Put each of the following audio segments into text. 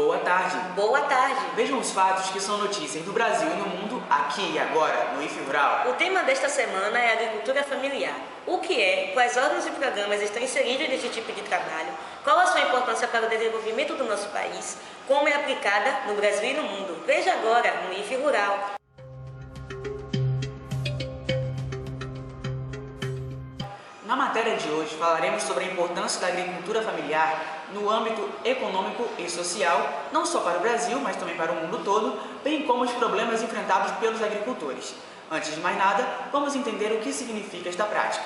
Boa tarde. Boa tarde. Vejam os fatos que são notícias no Brasil e no mundo, aqui e agora, no IF Rural. O tema desta semana é agricultura familiar. O que é, quais órgãos e programas estão inseridos nesse tipo de trabalho, qual a sua importância para o desenvolvimento do nosso país, como é aplicada no Brasil e no mundo. Veja agora no IF Rural. Na matéria de hoje falaremos sobre a importância da agricultura familiar no âmbito econômico e social, não só para o Brasil, mas também para o mundo todo, bem como os problemas enfrentados pelos agricultores. Antes de mais nada, vamos entender o que significa esta prática.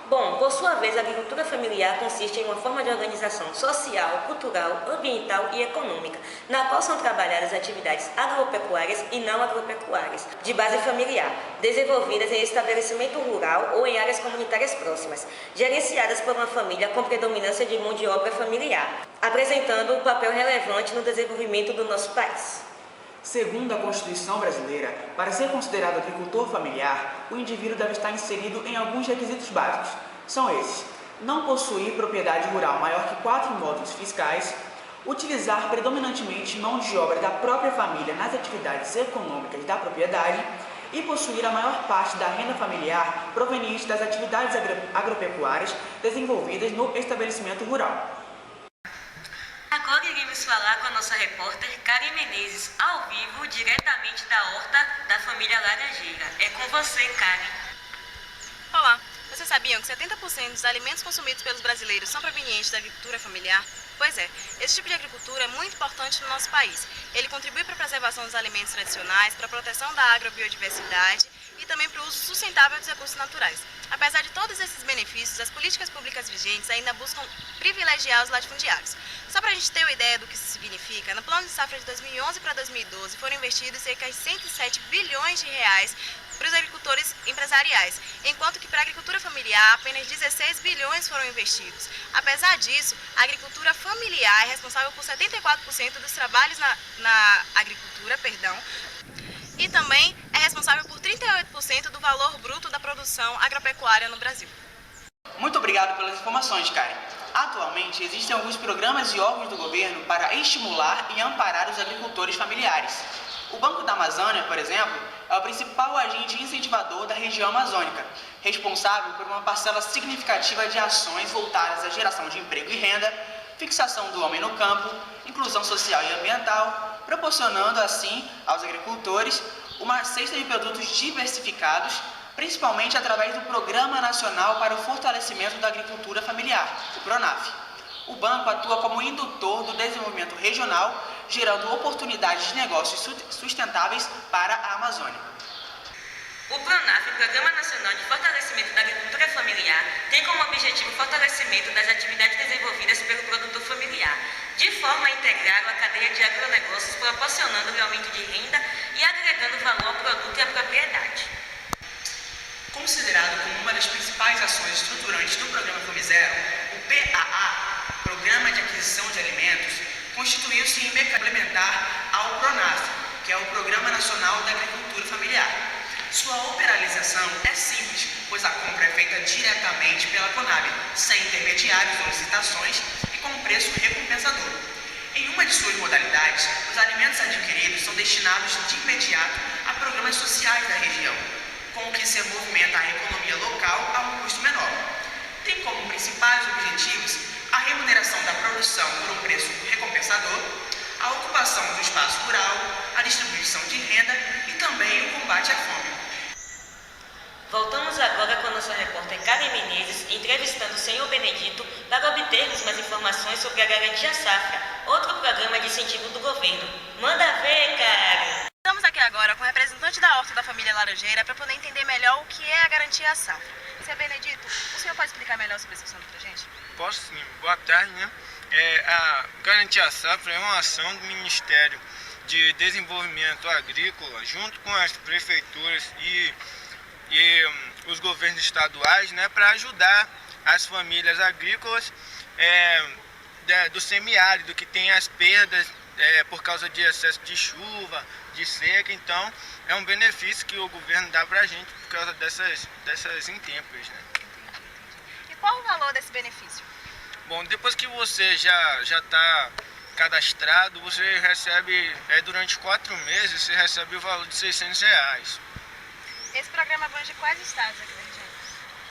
Bom, por sua vez, a agricultura familiar consiste em uma forma de organização social, cultural, ambiental e econômica, na qual são trabalhadas atividades agropecuárias e não agropecuárias, de base familiar, desenvolvidas em estabelecimento rural ou em áreas comunitárias próximas, gerenciadas por uma família com predominância de mão de obra familiar, apresentando um papel relevante no desenvolvimento do nosso país. Segundo a Constituição brasileira, para ser considerado agricultor familiar, o indivíduo deve estar inserido em alguns requisitos básicos. São esses: não possuir propriedade rural maior que 4 módulos fiscais, utilizar predominantemente mão de obra da própria família nas atividades econômicas da propriedade e possuir a maior parte da renda familiar proveniente das atividades agropecuárias desenvolvidas no estabelecimento rural. Agora iremos falar com a nossa repórter Karen Menezes, ao vivo, diretamente da horta da família Laranjeira. É com você, Karen. Olá, vocês sabiam que 70% dos alimentos consumidos pelos brasileiros são provenientes da agricultura familiar? Pois é, esse tipo de agricultura é muito importante no nosso país. Ele contribui para a preservação dos alimentos tradicionais, para a proteção da agrobiodiversidade e também para o uso sustentável dos recursos naturais. Apesar de todos esses benefícios, as políticas públicas vigentes ainda buscam privilegiar os latifundiários. Só para a gente ter uma ideia do que isso significa, no plano de safra de 2011 para 2012 foram investidos cerca de 107 bilhões de reais para os agricultores empresariais, enquanto que para a agricultura familiar apenas 16 bilhões foram investidos. Apesar disso, a agricultura familiar é responsável por 74% dos trabalhos na agricultura, e também é responsável por 38% do valor bruto da produção agropecuária no Brasil. Muito obrigado pelas informações, Karen. Atualmente, existem alguns programas e órgãos do governo para estimular e amparar os agricultores familiares. O Banco da Amazônia, por exemplo, é o principal agente incentivador da região amazônica, responsável por uma parcela significativa de ações voltadas à geração de emprego e renda, fixação do homem no campo, inclusão social e ambiental, proporcionando assim aos agricultores uma cesta de produtos diversificados, principalmente através do Programa Nacional para o Fortalecimento da Agricultura Familiar, o PRONAF. O banco atua como indutor do desenvolvimento regional, gerando oportunidades de negócios sustentáveis para a Amazônia. O PRONAF, Programa Nacional de Fortalecimento da Agricultura Familiar, tem como objetivo o fortalecimento das atividades desenvolvidas pelo produtor familiar, de forma a integrar a cadeia de agronegócios, proporcionando o aumento de renda e agregando valor ao produto e à propriedade. Considerado como uma das principais ações estruturantes do Programa Fome Zero, o PAA, Programa de Aquisição de Alimentos, constituiu-se em complementar ao PRONAF, que é o Programa Nacional da Agricultura Familiar. Sua operacionalização é simples, pois a compra é feita diretamente pela Conab, sem intermediários ou licitações e com preço recompensador. Em uma de suas modalidades, os alimentos adquiridos são destinados de imediato a programas sociais da região, com o que se movimenta a economia local a um custo menor. Tem como principais objetivos a remuneração da produção por um preço recompensador, a ocupação do espaço rural, a distribuição de renda e também o combate à fome. Voltamos agora com a nossa repórter Karen Menezes, entrevistando o senhor Benedito para obtermos mais informações sobre a Garantia Safra, outro programa de incentivo do governo. Manda ver, Karen! Estamos aqui agora com o representante da horta da família Laranjeira para poder entender melhor o que é a Garantia Safra. Senhor Benedito, o senhor pode explicar melhor sobre esse assunto para a gente? Posso sim. Boa tarde, A Garantia Safra é uma ação do Ministério de Desenvolvimento Agrícola, junto com as prefeituras e os governos estaduais, para ajudar as famílias agrícolas do semiárido, que tem as perdas por causa de excesso de chuva, de seca. Então é um benefício que o governo dá para a gente por causa dessas intempéries. E qual o valor desse benefício? Bom, depois que você já está cadastrado, você recebe, durante 4 meses, você recebe o valor de R$600. Esse programa abrange quais estados aqui da região?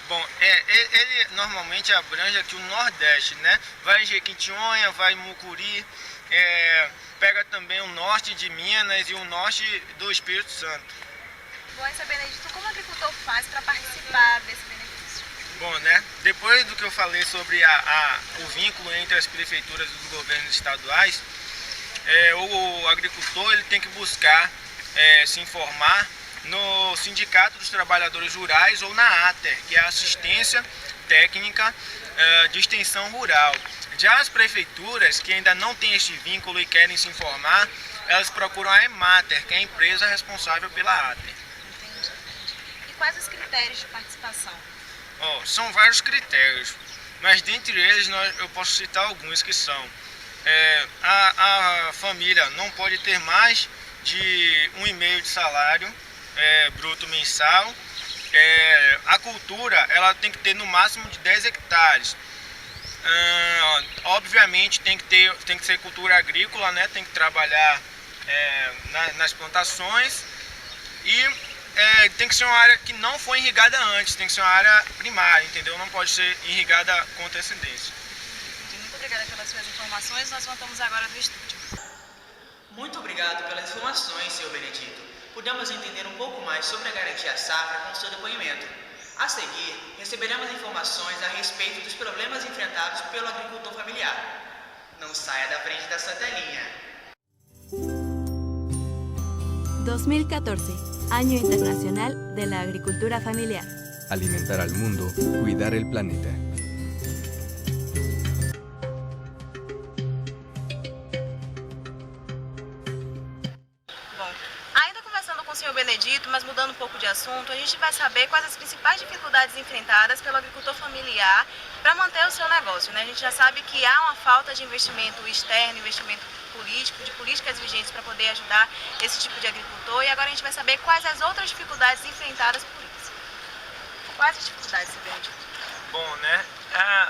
Bom, ele normalmente abrange aqui o Nordeste, né? Vai em Jequitinhonha, vai em Mucuri, pega também o norte de Minas e o norte do Espírito Santo. Bom, seu Benedito, como o agricultor faz para participar desse benefício? Bom, né? Depois do que eu falei sobre o vínculo entre as prefeituras e os governos estaduais, o agricultor ele tem que buscar se informar no Sindicato dos Trabalhadores Rurais ou na ATER, que é a Assistência Técnica de Extensão Rural. Já as prefeituras que ainda não têm este vínculo e querem se informar, elas procuram a EMATER, que é a empresa responsável pela ATER. Entendi. E quais os critérios de participação? São vários critérios, mas dentre eles eu posso citar alguns que são: a família não pode ter mais de 1,5 de salário bruto mensal. A cultura ela tem que ter no máximo de 10 hectares. Obviamente tem que ser cultura agrícola, né? Tem que trabalhar nas plantações e tem que ser uma área que não foi irrigada antes, tem que ser uma área primária, entendeu? Não pode ser irrigada com antecedência. Muito obrigada pelas suas informações, nós voltamos agora do estúdio. Muito obrigado pelas informações, senhor Benedito. Pudemos entender um pouco mais sobre a garantia safra com o seu depoimento. A seguir, receberemos informações a respeito dos problemas enfrentados pelo agricultor familiar. Não saia da frente da sua telinha. 2014, Año Internacional de la Agricultura Familiar. Alimentar al mundo, cuidar el planeta. Bom, ainda conversando com o senhor Benedito, mas mudando um pouco de assunto, a gente vai saber quais as principais dificuldades enfrentadas pelo agricultor familiar para manter o seu negócio, né? A gente já sabe que há uma falta de investimento externo, investimento político, de políticas vigentes para poder ajudar esse tipo de agricultor, e agora a gente vai saber quais as outras dificuldades enfrentadas por isso. Quais as dificuldades, senhor Benedito? Bom, né?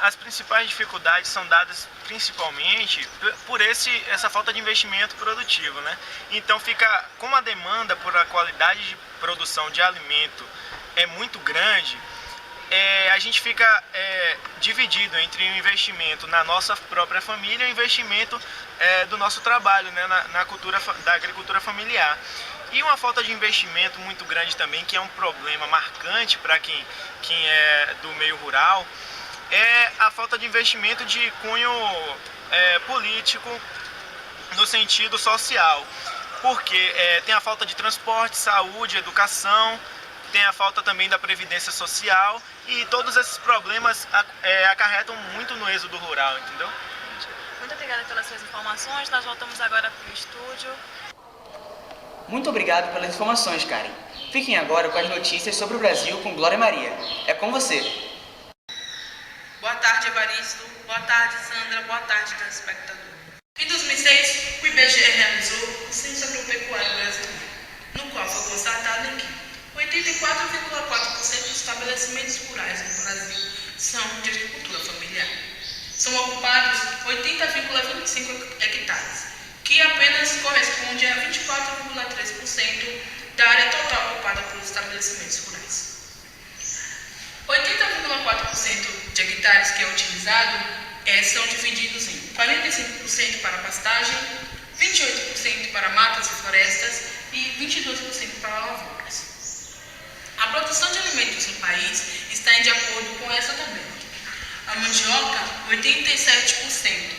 As principais dificuldades são dadas principalmente por essa falta de investimento produtivo, né? Então como a demanda por a qualidade de produção de alimento é muito grande, a gente fica dividido entre o investimento na nossa própria família e o investimento do nosso trabalho, né, na cultura da agricultura familiar. E uma falta de investimento muito grande também, que é um problema marcante para quem é do meio rural, é a falta de investimento de cunho político no sentido social. Porque tem a falta de transporte, saúde, educação, tem a falta também da previdência social, e todos esses problemas acarretam muito no êxodo rural, entendeu? Muito obrigada pelas suas informações, nós voltamos agora para o estúdio. Muito obrigado pelas informações, Karen. Fiquem agora com as notícias sobre o Brasil com Glória Maria. É com você. Boa tarde, Evaristo. Boa tarde, Sandra. Boa tarde, telespectador. Em 2006, o IBGE realizou o Censo Agropecuário Brasileiro, no qual foi constatado que 84,4% dos estabelecimentos rurais no Brasil são de agricultura familiar. São ocupados 80,25 hectares, que apenas corresponde a 24,3% da área total ocupada pelos estabelecimentos rurais. 80,4% de hectares que é utilizado são divididos em 45% para pastagem, 28% para matas e florestas e 22% para lavouras. A produção de alimentos no país está de acordo com essa tabela. A mandioca, 87%,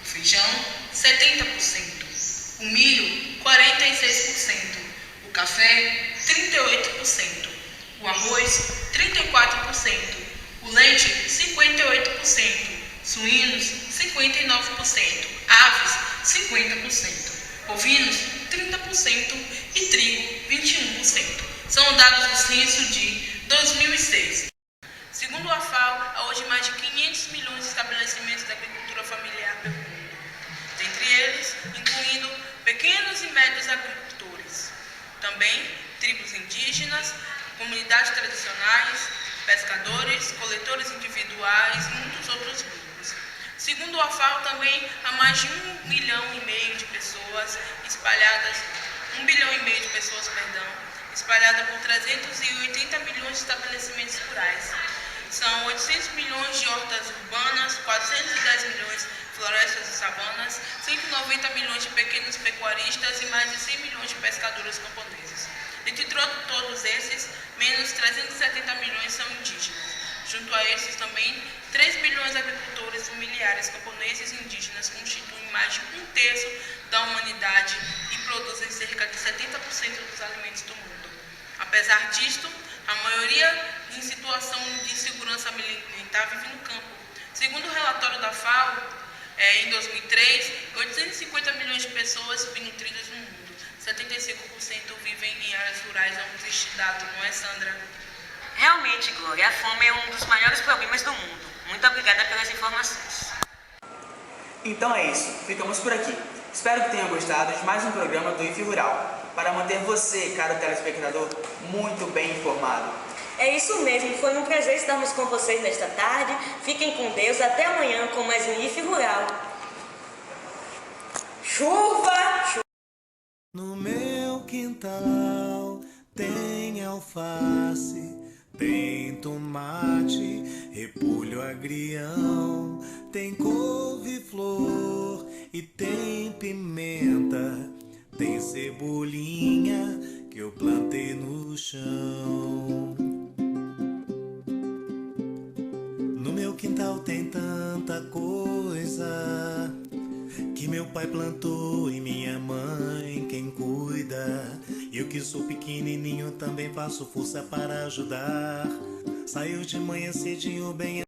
o feijão, 70%, o milho, 46%, o café, 38%, o arroz, 34%, o leite, 58%, suínos, 59%, aves, 50%, ovinos, 30% e trigo, 21%. São dados do censo de 2006. Segundo a FAO, há hoje mais de 500 milhões de estabelecimentos da agricultura familiar pelo mundo, dentre eles incluindo pequenos e médios agricultores, também tribos indígenas, comunidades tradicionais, pescadores, coletores individuais e muitos outros grupos. Segundo a FAO, também há mais de 1,5 bilhão de pessoas espalhadas, 1,5 bilhão de pessoas, espalhadas por 380 milhões de estabelecimentos rurais. São 800 milhões de hortas urbanas, 410 milhões de florestas e savanas, 190 milhões de pequenos pecuaristas e mais de 100 milhões de pescadores camponeses. Dentre todos esses, menos 370 milhões são indígenas. Junto a esses também, 3 bilhões de agricultores familiares camponeses e indígenas constituem mais de 1/3 da humanidade e produzem cerca de 70% dos alimentos do mundo. Apesar disto, a maioria em situação de segurança alimentar vive no campo. Segundo o relatório da FAO, em 2003, 850 milhões de pessoas subnutridas no mundo. 75% vivem em áreas rurais, onde existe dado, não é, Sandra? Realmente, Glória, a fome é um dos maiores problemas do mundo. Muito obrigada pelas informações. Então é isso, ficamos por aqui. Espero que tenham gostado de mais um programa do IF Rural, para manter você, caro telespectador, muito bem informado. É isso mesmo, foi um prazer estarmos com vocês nesta tarde. Fiquem com Deus, até amanhã com mais um IF Rural. Chuva! No meu quintal tem alface, tem tomate, repolho, agrião, tem couve-flor e tem pimenta, tem cebolinha que eu plantei no chão. No meu quintal tem tanta coisa que meu pai plantou e minha mãe quem cuida. Eu que sou pequenininho também faço força para ajudar. Saiu de manhã cedinho bem